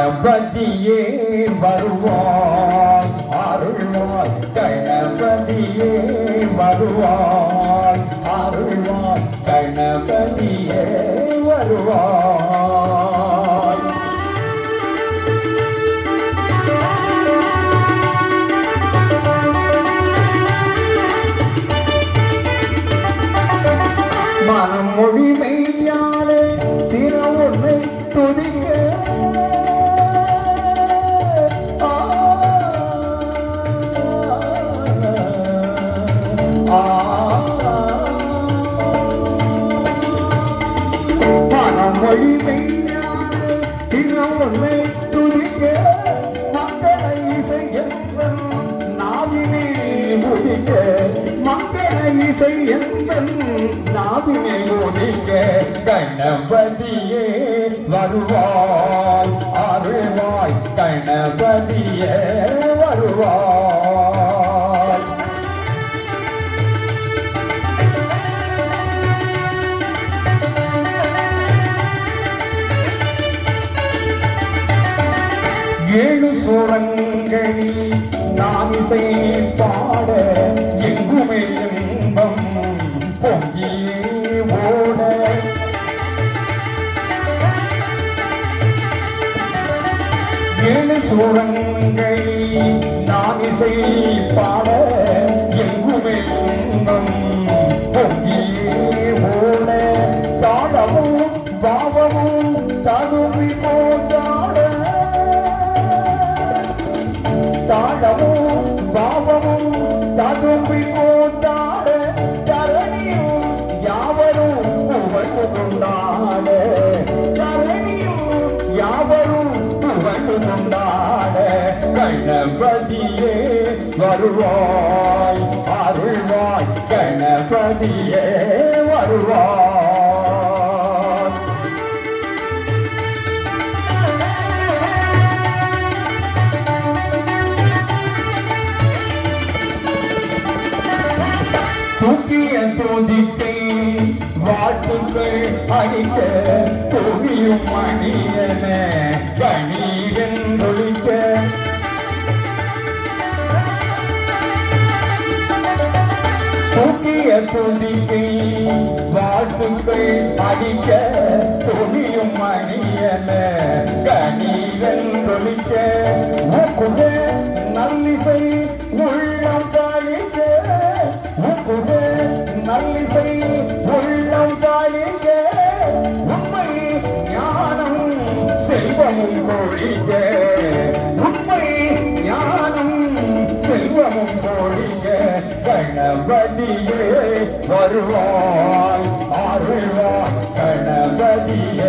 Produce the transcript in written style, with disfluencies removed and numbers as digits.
கணபதியே வருவாய் அருள்வாய் கணபதியே வருவாய் அருள்வாய் கணபதியே வருவாய். மனம் மொழி மெய்யாலே திற உன்னை துதிக்க மொழி மெய்யாலே திற உன்னை துதிக்க மக்களை இசையென்பன் நாவினை முடிக்க மக்களை இசையென்பன் நாவினை முடிக்க கணபதியே வருவாய் அருள்வாய் கணபதியே வருவாய். ஏழு சோழங்களில் நான் இசை பாட எங்குமே இன்பம் பொங்கியே ஓட ஏழு சோழங்களில் நான் இசை பாட எங்குமே இன்பம் பொங்கியே ஓட தாளமும் பாவமும் ததுவி போட்டாட தாளமும் பாவமும் ததும்பி போட்டாட தரணியும் யாவரும் புகழ்ந்து கொண்டாட தரணியும் யாவரும் புகழ்ந்து கொண்டாட கணபதியே வருவாய் அருள்வாய் கணபதியே வருவாய். தூக்கிய தோதிக்கை வாழ்த்துக்கள் அளிக்க தூகியும் மணியன கணீரென்றொழிக்க தூக்கிய தோதிக்கை வாழ்த்துக்கள் அளிக்க தூகியும் மணியன கணீரென்றொழிக்க ஊக்குக நல்லிசை உள்ளம் தாளிக்க நல்லிசை உள்ளம் தாழிக்க உண்மை ஞானம் செல்வமும் பொழிக்க உண்மை ஞானம் செல்வமும் பொழிக்க கணபதியே வருவாய் அருள்வாய் கணபதியே